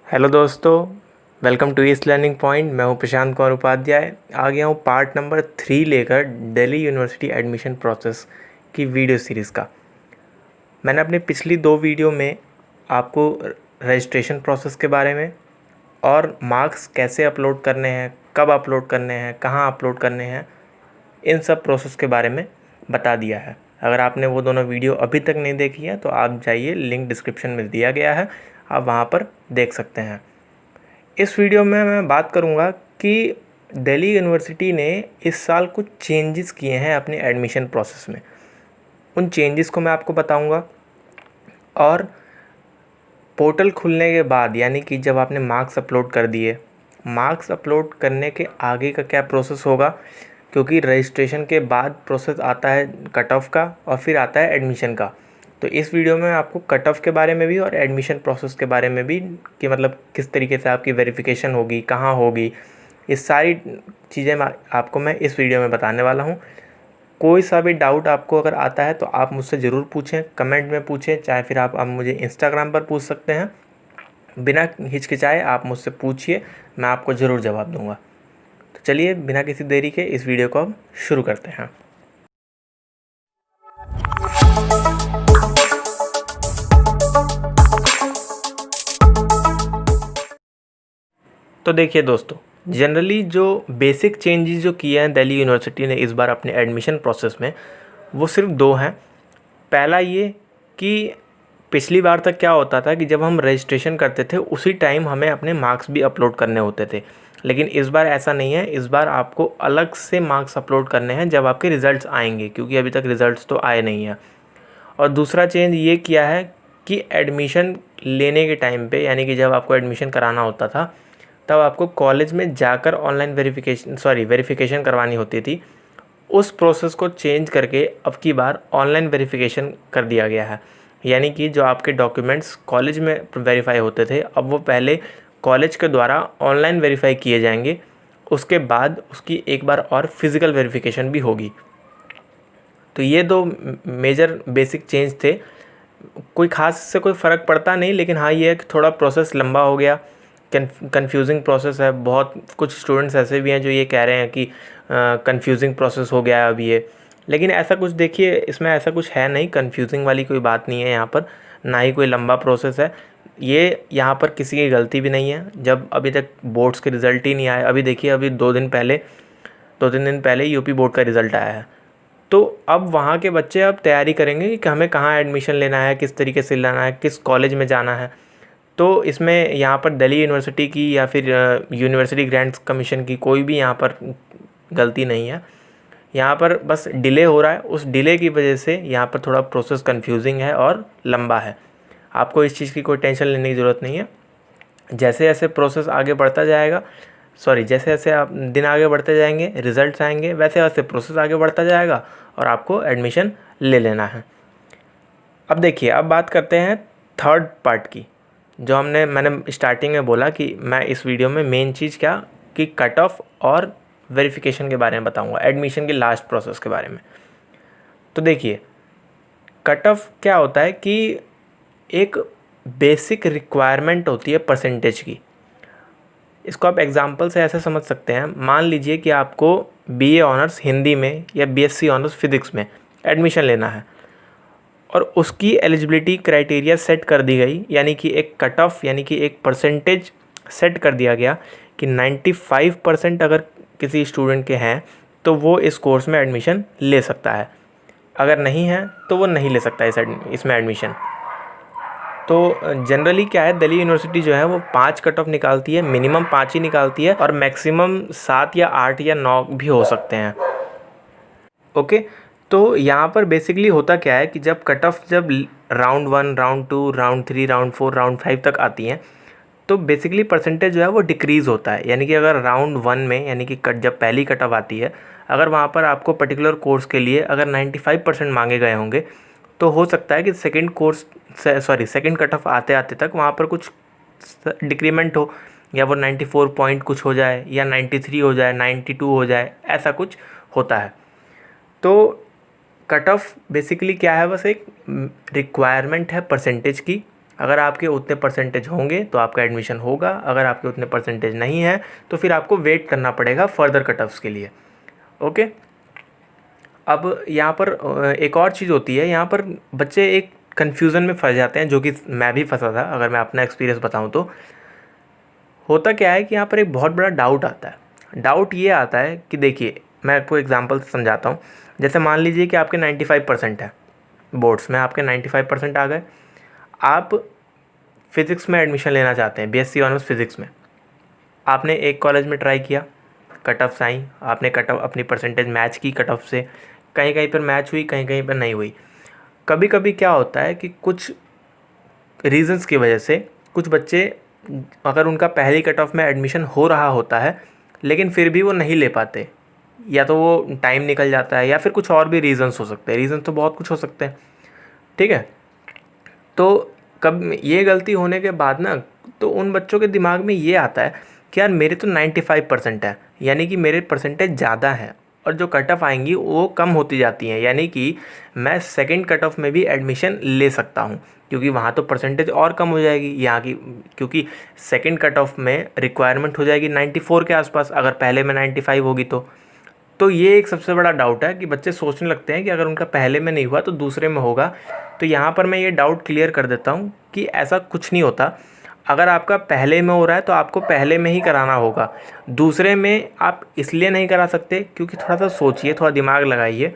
Hello दोस्तों, welcome to East Learning Point. मैं हूं प्रशांत कुमार उपाध्याय। आ गया हूं पार्ट नंबर 3 लेकर दिल्ली यूनिवर्सिटी एडमिशन प्रोसेस की वीडियो सीरीज़ का। मैंने अपनी पिछली 2 वीडियो में आपको रजिस्ट्रेशन प्रोसेस के बारे में और मार्क्स कैसे अपलोड करने हैं, कब अपलोड करने हैं, कहाँ अपलोड करने हैं, इन सब प्रोसेस के बारे में बता दिया है। अगर आपने वो दोनों वीडियो अभी तक नहीं देखी है तो आप जाइए, लिंक डिस्क्रिप्शन में दिया गया है, आप वहाँ पर देख सकते हैं। इस वीडियो में मैं बात करूंगा कि दिल्ली यूनिवर्सिटी ने इस साल कुछ चेंजेस किए हैं अपने एडमिशन प्रोसेस में। उन चेंजेस को मैं आपको बताऊंगा और पोर्टल खुलने के बाद, यानी कि जब आपने मार्क्स अपलोड कर दिए, मार्क्स अपलोड करने के आगे का क्या प्रोसेस होगा, क्योंकि रजिस्ट्रेशन के बाद प्रोसेस आता है कट ऑफ का और फिर आता है एडमिशन का। तो इस वीडियो में आपको कट ऑफ के बारे में भी और एडमिशन प्रोसेस के बारे में भी, कि मतलब किस तरीके से आपकी वेरिफिकेशन होगी, कहाँ होगी, ये सारी चीज़ें आपको मैं इस वीडियो में बताने वाला हूँ। कोई सा भी डाउट आपको अगर आता है तो आप मुझसे ज़रूर पूछें, कमेंट में पूछें, चाहे फिर आप मुझे इंस्टाग्राम पर पूछ सकते हैं। बिना हिचकिचाए आप मुझसे पूछिए, मैं आपको ज़रूर जवाब दूँगा। तो चलिए बिना किसी देरी के इस वीडियो को अब शुरू करते हैं। तो देखिए दोस्तों, जनरली जो बेसिक चेंजेस जो किए हैं दिल्ली यूनिवर्सिटी ने इस बार अपने एडमिशन प्रोसेस में, वो सिर्फ 2 हैं। पहला ये कि पिछली बार तक क्या होता था कि जब हम रजिस्ट्रेशन करते थे उसी टाइम हमें अपने मार्क्स भी अपलोड करने होते थे, लेकिन इस बार ऐसा नहीं है। इस बार आपको अलग से मार्क्स अपलोड करने हैं जब आपके रिज़ल्ट्स आएंगे, क्योंकि अभी तक रिज़ल्ट्स तो आए नहीं हैं। और दूसरा चेंज ये किया है कि एडमिशन लेने के टाइम पे, यानी कि जब आपको एडमिशन कराना होता था तब आपको कॉलेज में जाकर ऑनलाइन वेरिफिकेशन करवानी होती थी। उस प्रोसेस को चेंज करके अब की बार ऑनलाइन वेरिफिकेशन कर दिया गया है। यानी कि जो आपके डॉक्यूमेंट्स कॉलेज में वेरीफाई होते थे, अब वो पहले कॉलेज के द्वारा ऑनलाइन वेरीफाई किए जाएंगे, उसके बाद उसकी एक बार और फिज़िकल वेरिफिकेशन भी होगी। तो ये 2 मेजर बेसिक चेंज थे। कोई ख़ास से कोई फ़र्क पड़ता नहीं, लेकिन हाँ ये है कि थोड़ा प्रोसेस लंबा हो गया, कन्फ्यूजिंग प्रोसेस है। बहुत कुछ स्टूडेंट्स ऐसे भी हैं जो ये कह रहे हैं कि कन्फ्यूजिंग प्रोसेस हो गया है अब ये, लेकिन ऐसा कुछ देखिए, इसमें ऐसा कुछ है नहीं, कन्फ्यूजिंग वाली कोई बात नहीं है यहाँ पर, ना ही कोई लंबा प्रोसेस है। ये यहाँ पर किसी की गलती भी नहीं है। जब अभी तक बोर्ड्स के रिज़ल्ट ही नहीं आए, अभी देखिए अभी 2-3 दिन पहले यूपी बोर्ड का रिज़ल्ट आया है। तो अब वहाँ के बच्चे अब तैयारी करेंगे कि हमें कहाँ एडमिशन लेना है, किस तरीके से लेना है, किस कॉलेज में जाना है। तो इसमें यहाँ पर दिल्ली यूनिवर्सिटी की या फिर यूनिवर्सिटी ग्रांट्स कमीशन की कोई भी यहाँ पर गलती नहीं है। यहाँ पर बस डिले हो रहा है, उस डिले की वजह से यहाँ पर थोड़ा प्रोसेस कंफ्यूजिंग है और लंबा है। आपको इस चीज़ की कोई टेंशन लेने की ज़रूरत नहीं है। जैसे जैसे प्रोसेस आगे बढ़ता जाएगा, जैसे जैसे आप दिन आगे बढ़ते जाएंगे, रिज़ल्ट्स आएंगे, वैसे वैसे प्रोसेस आगे बढ़ता जाएगा और आपको एडमिशन ले लेना है। अब देखिए, अब बात करते हैं थर्ड पार्ट की। जो मैंने स्टार्टिंग में बोला कि मैं इस वीडियो में मेन चीज़ क्या कि कट ऑफ और वेरिफिकेशन के बारे में बताऊंगा, एडमिशन के लास्ट प्रोसेस के बारे में। तो देखिए, कट ऑफ क्या होता है कि एक बेसिक रिक्वायरमेंट होती है परसेंटेज की। इसको आप एग्जांपल से ऐसे समझ सकते हैं। मान लीजिए कि आपको बीए ऑनर्स हिंदी में या बीएससी ऑनर्स फिज़िक्स में एडमिशन लेना है और उसकी एलिजिबिलिटी क्राइटेरिया सेट कर दी गई, यानी कि एक कट ऑफ, यानी कि एक परसेंटेज सेट कर दिया गया कि 95% अगर किसी स्टूडेंट के हैं तो वो इस कोर्स में एडमिशन ले सकता है, अगर नहीं है तो वो नहीं ले सकता इसमें एडमिशन। तो जनरली क्या है, दिल्ली यूनिवर्सिटी जो है वो 5 कट ऑफ निकालती है, मिनिमम 5 ही निकालती है और मैक्सिमम 7 या 8 या 9 भी हो सकते हैं। ओके, तो यहाँ पर बेसिकली होता क्या है कि जब कट ऑफ जब round 1, round 2, round 3, round 4, round 5 तक आती हैं, तो बेसिकली परसेंटेज जो है वो डिक्रीज़ होता है। यानी कि अगर राउंड 1 में, यानी कि जब पहली कट ऑफ आती है, अगर वहाँ पर आपको पर्टिकुलर कोर्स के लिए अगर 95% मांगे गए होंगे, तो हो सकता है कि सेकंड कट ऑफ आते आते तक वहाँ पर कुछ डिक्रीमेंट हो, या वो 94 पॉइंट कुछ हो जाए, या 93 हो जाए, 92 हो जाए, ऐसा कुछ होता है। तो कट ऑफ बेसिकली क्या है, बस एक रिक्वायरमेंट है परसेंटेज की, अगर आपके उतने परसेंटेज होंगे तो आपका एडमिशन होगा, अगर आपके उतने परसेंटेज नहीं है तो फिर आपको वेट करना पड़ेगा फर्दर कट ऑफ्स के लिए। ओके, अब यहाँ पर एक और चीज़ होती है, यहाँ पर बच्चे एक कन्फ्यूज़न में फंस जाते हैं, जो कि मैं भी फंसा था। अगर मैं अपना एक्सपीरियंस बताऊँ तो होता क्या है कि यहाँ पर एक बहुत बड़ा डाउट आता है। डाउट ये आता है कि देखिए, मैं आपको एग्जांपल से समझाता हूँ। जैसे मान लीजिए कि आपके 95% है, बोर्ड्स में आपके 95% आ गए, आप फिज़िक्स में एडमिशन लेना चाहते हैं, बीएससी ऑनर्स फिज़िक्स में। आपने एक कॉलेज में ट्राई किया, कट ऑफ्स आई, आपने कट ऑफ अपनी परसेंटेज मैच की कट ऑफ से, कहीं कहीं पर मैच हुई, कहीं कहीं पर नहीं हुई। कभी कभी क्या होता है कि कुछ रीज़न्स की वजह से कुछ बच्चे, अगर उनका पहली कट ऑफ में एडमिशन हो रहा होता है लेकिन फिर भी वो नहीं ले पाते, या तो वो टाइम निकल जाता है या फिर कुछ और भी रीज़न्स हो सकते हैं। रीज़न तो बहुत कुछ हो सकते हैं, ठीक है। तो कब ये गलती होने के बाद ना, तो उन बच्चों के दिमाग में ये आता है कि यार मेरे तो 95% है, यानी कि मेरे परसेंटेज ज़्यादा है, और जो कट ऑफ आएंगी वो कम होती जाती हैं, यानी कि मैं सेकंड कट ऑफ में भी एडमिशन ले सकता हूँ, क्योंकि वहाँ तो परसेंटेज और कम हो जाएगी यहाँ की, क्योंकि सेकंड कट ऑफ में रिक्वायरमेंट हो जाएगी 94 के आसपास, अगर पहले में 95 होगी तो ये एक सबसे बड़ा डाउट है कि बच्चे सोचने लगते हैं कि अगर उनका पहले में नहीं हुआ तो दूसरे में होगा। तो यहाँ पर मैं ये डाउट क्लियर कर देता हूँ कि ऐसा कुछ नहीं होता। अगर आपका पहले में हो रहा है तो आपको पहले में ही कराना होगा, दूसरे में आप इसलिए नहीं करा सकते क्योंकि थोड़ा सा सोचिए, थोड़ा दिमाग लगाइए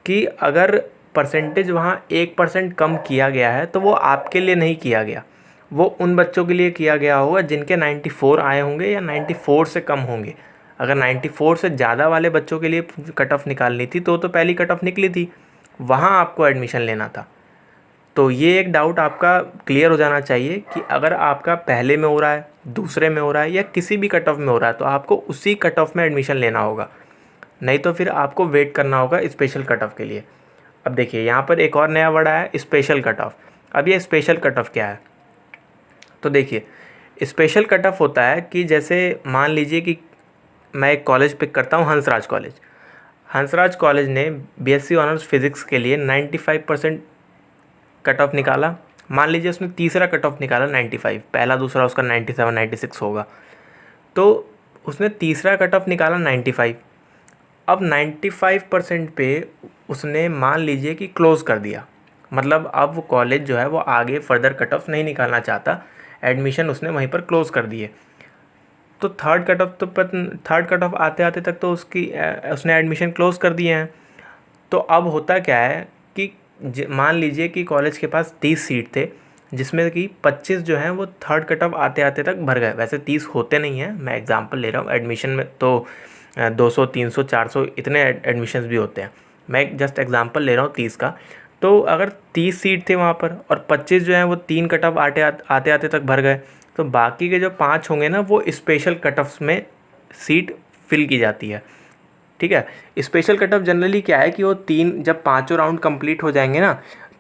कि अगर परसेंटेज वहाँ 1% कम किया गया है तो वो आपके लिए नहीं किया गया, वो उन बच्चों के लिए किया गया होगा जिनके 94 आए होंगे या 94 से कम होंगे। अगर 94 से ज़्यादा वाले बच्चों के लिए कट ऑफ निकालनी थी तो पहली कट ऑफ निकली थी, वहाँ आपको एडमिशन लेना था। तो ये एक डाउट आपका क्लियर हो जाना चाहिए कि अगर आपका पहले में हो रहा है, दूसरे में हो रहा है या किसी भी कट ऑफ में हो रहा है तो आपको उसी कट ऑफ में एडमिशन लेना होगा, नहीं तो फिर आपको वेट करना होगा स्पेशल कट ऑफ के लिए। अब देखिए यहाँ पर एक और नया वर्ड आया है, स्पेशल कट ऑफ। अब ये स्पेशल कट ऑफ क्या है? तो देखिए, स्पेशल कट ऑफ होता है कि जैसे मान लीजिए कि मैं एक कॉलेज पिक करता हूँ, हंसराज कॉलेज। हंसराज कॉलेज ने बीएससी ऑनर्स फिज़िक्स के लिए 95% कट ऑफ निकाला। मान लीजिए उसने तीसरा कट ऑफ निकाला 95, पहला दूसरा उसका 97 96 होगा, तो उसने तीसरा कट ऑफ निकाला 95। अब 95% पे उसने मान लीजिए कि क्लोज़ कर दिया, मतलब अब वो कॉलेज जो है वो आगे फर्दर कट ऑफ नहीं निकालना चाहता, एडमिशन उसने वहीं पर क्लोज़ कर दिए। तो थर्ड कट ऑफ आते आते तक तो उसने एडमिशन क्लोज़ कर दिए हैं। तो अब होता क्या है कि मान लीजिए कि कॉलेज के पास 30 सीट थे, जिसमें कि 25 जो हैं वो थर्ड कट ऑफ आते आते तक भर गए। वैसे 30 होते नहीं हैं, मैं एग्जांपल ले रहा हूँ, एडमिशन में तो 200 300 400 इतने एडमिशन्स भी होते हैं, मैं जस्ट एग्जांपल ले रहा हूँ 30 का। तो अगर 30 सीट थे वहाँ पर और 25 जो हैं वो 3 कट ऑफ आते आते तक भर गए, तो बाकी के जो 5 होंगे ना वो स्पेशल कट ऑफ्स में सीट फिल की जाती है, ठीक है। स्पेशल कट ऑफ जनरली क्या है कि वो जब 5 राउंड कंप्लीट हो जाएंगे ना,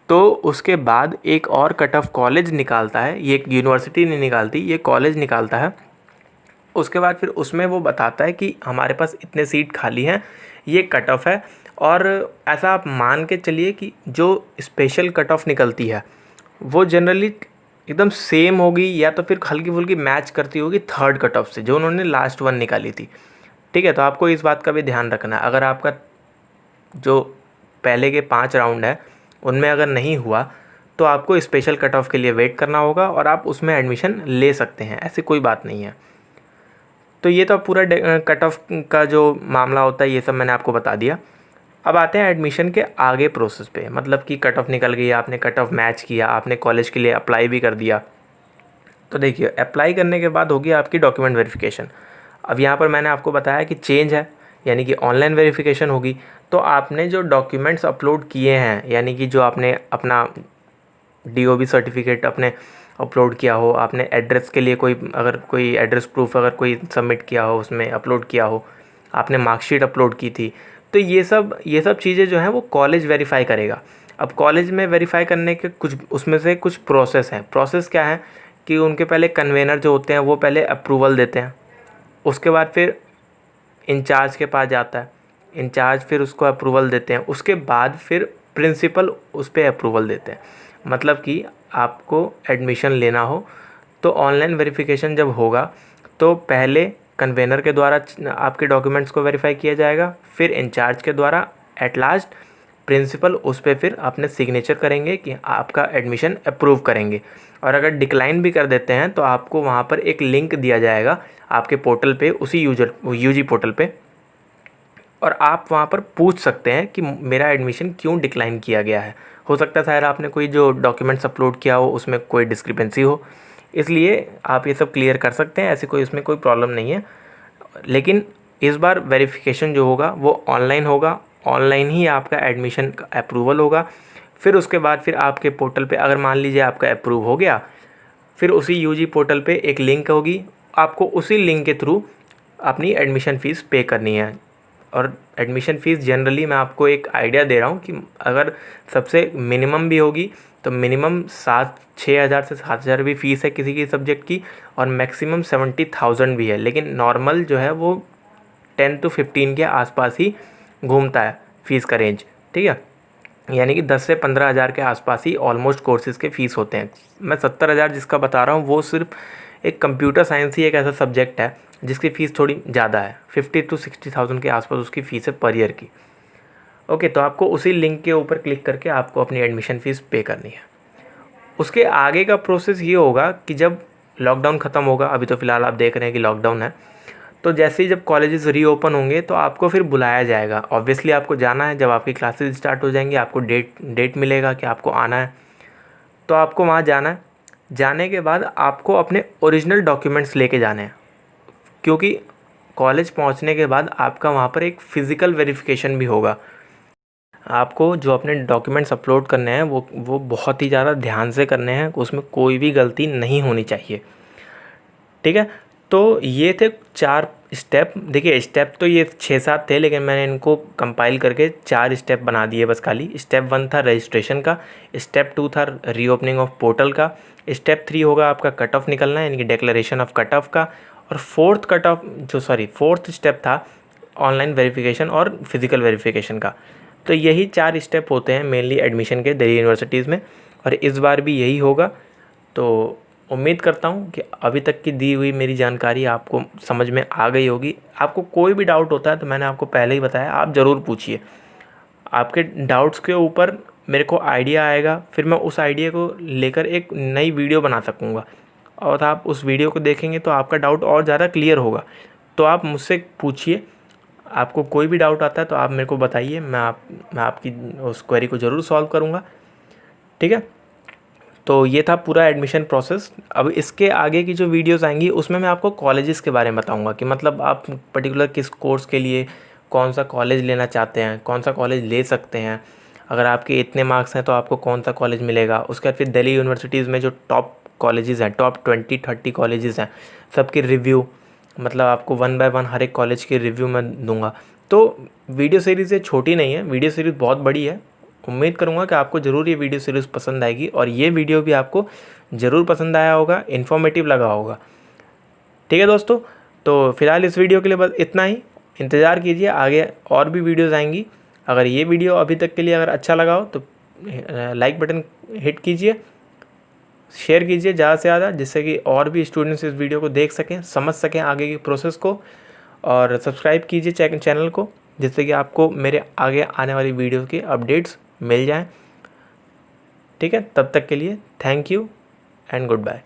तो उसके बाद एक और कट ऑफ कॉलेज निकालता है, ये यूनिवर्सिटी नहीं निकालती, ये कॉलेज निकालता है। उसके बाद फिर उसमें वो बताता है कि हमारे पास इतने सीट खाली हैं, ये कट ऑफ है। और ऐसा आप मान के चलिए कि जो स्पेशल कट ऑफ निकलती है वो जनरली एकदम सेम होगी या तो फिर हल्की फुल्की मैच करती होगी थर्ड कट ऑफ से, जो उन्होंने लास्ट वन निकाली थी, ठीक है। तो आपको इस बात का भी ध्यान रखना है, अगर आपका जो पहले के 5 राउंड है उनमें अगर नहीं हुआ तो आपको स्पेशल कट ऑफ के लिए वेट करना होगा और आप उसमें एडमिशन ले सकते हैं, ऐसी कोई बात नहीं है। तो ये तो पूरा कट ऑफ का जो मामला होता है ये सब मैंने आपको बता दिया। अब आते हैं एडमिशन के आगे प्रोसेस पे, मतलब कि कट ऑफ निकल गई, आपने कट ऑफ मैच किया, आपने कॉलेज के लिए अप्लाई भी कर दिया। तो देखिए, अप्लाई करने के बाद होगी आपकी डॉक्यूमेंट वेरिफिकेशन। अब यहाँ पर मैंने आपको बताया कि चेंज है, यानी कि ऑनलाइन वेरिफिकेशन होगी। तो आपने जो डॉक्यूमेंट्स अपलोड किए हैं, यानी कि जो आपने अपना DOB सर्टिफिकेट अपने अपलोड किया हो, आपने एड्रेस के लिए अगर कोई एड्रेस प्रूफ अगर कोई सबमिट किया हो, उसमें अपलोड किया हो, आपने मार्कशीट अपलोड की थी, तो ये सब चीज़ें जो हैं वो कॉलेज वेरीफाई करेगा। अब कॉलेज में वेरीफाई करने के उसमें से कुछ प्रोसेस हैं। प्रोसेस क्या है कि उनके पहले कन्वेनर जो होते हैं वो पहले अप्रूवल देते हैं, उसके बाद फिर इंचार्ज के पास जाता है, इंचार्ज फिर उसको अप्रूवल देते हैं, उसके बाद फिर प्रिंसिपल उस पर अप्रूवल देते हैं। मतलब कि आपको एडमिशन लेना हो तो ऑनलाइन वेरिफिकेशन जब होगा तो पहले कन्वेनर के द्वारा आपके डॉक्यूमेंट्स को वेरीफाई किया जाएगा, फिर इंचार्ज के द्वारा, एट लास्ट प्रिंसिपल उस पर फिर अपने सिग्नेचर करेंगे कि आपका एडमिशन अप्रूव करेंगे। और अगर डिक्लाइन भी कर देते हैं तो आपको वहाँ पर एक लिंक दिया जाएगा आपके पोर्टल पे, उसी यूजी पोर्टल पे, और आप वहाँ पर पूछ सकते हैं कि मेरा एडमिशन क्यों डिक्लाइन किया गया है। हो सकता है शायद आपने कोई जो डॉक्यूमेंट्स अपलोड किया हो उसमें कोई डिस्क्रिपेंसी हो, इसलिए आप ये सब क्लियर कर सकते हैं, ऐसी कोई इसमें कोई प्रॉब्लम नहीं है। लेकिन इस बार वेरिफिकेशन जो होगा वो ऑनलाइन होगा, ऑनलाइन ही आपका एडमिशन का अप्रूवल होगा। फिर उसके बाद फिर आपके पोर्टल पे अगर मान लीजिए आपका अप्रूव हो गया, फिर उसी यूजी पोर्टल पे एक लिंक होगी, आपको उसी लिंक के थ्रू अपनी एडमिशन फ़ीस पे करनी है। और एडमिशन फ़ीस जनरली मैं आपको एक आइडिया दे रहा हूँ कि अगर सबसे मिनिमम भी होगी तो मिनिमम 6,000 से 7,000 भी फ़ीस है किसी की सब्जेक्ट की, और मैक्सिमम 70,000 भी है। लेकिन नॉर्मल जो है वो 10 to 15 के आसपास ही घूमता है फ़ीस का रेंज, ठीक है। यानी कि 10 से 15,000 के आसपास ही ऑलमोस्ट कोर्सेज़ के फ़ीस होते हैं। मैं 70,000 जिसका बता रहा हूँ वो सिर्फ एक कंप्यूटर साइंस ही एक ऐसा सब्जेक्ट है जिसकी फ़ीस थोड़ी ज़्यादा है, 50 to 60,000 के आसपास उसकी फ़ीस है पर ईयर की। ओके, तो आपको उसी लिंक के ऊपर क्लिक करके आपको अपनी एडमिशन फ़ीस पे करनी है। उसके आगे का प्रोसेस ये होगा कि जब लॉकडाउन ख़त्म होगा, अभी तो फ़िलहाल आप देख रहे हैं कि लॉकडाउन है, तो जैसे ही जब कॉलेजेस रीओपन होंगे तो आपको फिर बुलाया जाएगा। ऑब्वियसली आपको जाना है, जब आपकी क्लासेस स्टार्ट हो जाएंगी आपको डेट मिलेगा कि आपको आना है, तो आपको वहाँ जाना है। जाने के बाद आपको अपने ओरिजिनल डॉक्यूमेंट्स लेके जाने हैं, क्योंकि कॉलेज पहुँचने के बाद आपका वहाँ पर एक फ़िज़िकल वेरिफिकेशन भी होगा। आपको जो अपने डॉक्यूमेंट्स अपलोड करने हैं वो बहुत ही ज़्यादा ध्यान से करने हैं, उसमें कोई भी गलती नहीं होनी चाहिए, ठीक है। तो ये थे 4 स्टेप। देखिए स्टेप तो ये 6-7 थे, लेकिन मैंने इनको कंपाइल करके 4 स्टेप बना दिए बस खाली। स्टेप 1 था रजिस्ट्रेशन का, स्टेप 2 था रीओपनिंग ऑफ पोर्टल का, स्टेप 3 होगा आपका कट ऑफ निकलना है यानी कि डिक्लेरेशन ऑफ कट ऑफ का, और फोर्थ स्टेप था ऑनलाइन वेरिफिकेशन और फिज़िकल वेरिफिकेशन का। तो यही 4 स्टेप होते हैं मेनली एडमिशन के दिल्ली यूनिवर्सिटीज़ में, और इस बार भी यही होगा। तो उम्मीद करता हूँ कि अभी तक की दी हुई मेरी जानकारी आपको समझ में आ गई होगी। आपको कोई भी डाउट होता है तो मैंने आपको पहले ही बताया, आप ज़रूर पूछिए। आपके डाउट्स के ऊपर मेरे को आइडिया आएगा, फिर मैं उस आइडिया को लेकर एक नई वीडियो बना सकूँगा, और आप उस वीडियो को देखेंगे तो आपका डाउट और ज़्यादा क्लियर होगा। तो आप मुझसे पूछिए, आपको कोई भी डाउट आता है तो आप मेरे को बताइए, मैं आपकी उस क्वेरी को ज़रूर सॉल्व करूँगा, ठीक है। तो ये था पूरा एडमिशन प्रोसेस। अब इसके आगे की जो वीडियोस आएंगी उसमें मैं आपको कॉलेजेस के बारे में बताऊंगा कि मतलब आप पर्टिकुलर किस कोर्स के लिए कौन सा कॉलेज लेना चाहते हैं, कौन सा कॉलेज ले सकते हैं। अगर आपके इतने मार्क्स हैं तो आपको कौन सा कॉलेज मिलेगा। उसके बाद फिर दिल्ली यूनिवर्सिटीज़ में जो टॉप कॉलेजेस हैं, टॉप 20-30 कॉलेजेस हैं, सबकी रिव्यू, मतलब आपको 1 by 1 हर एक कॉलेज की रिव्यू मैं दूंगा। तो वीडियो सीरीज़ ये छोटी नहीं है, वीडियो सीरीज़ बहुत बड़ी है। उम्मीद करूँगा कि आपको ज़रूर ये वीडियो सीरीज़ पसंद आएगी, और ये वीडियो भी आपको ज़रूर पसंद आया होगा, इन्फॉर्मेटिव लगा होगा, ठीक है दोस्तों। तो फिलहाल इस वीडियो के लिए बस इतना ही, इंतज़ार कीजिए, आगे और भी वीडियोज़ आएंगी। अगर ये वीडियो अभी तक के लिए अगर अच्छा लगा हो तो लाइक बटन हिट कीजिए, शेयर कीजिए ज़्यादा से ज़्यादा, जिससे कि और भी स्टूडेंट्स इस वीडियो को देख सकें, समझ सकें आगे की प्रोसेस को, और सब्सक्राइब कीजिए चैनल को, जिससे कि आपको मेरे आगे आने वाली वीडियो के अपडेट्स मिल जाएं, ठीक है। तब तक के लिए thank you and good bye.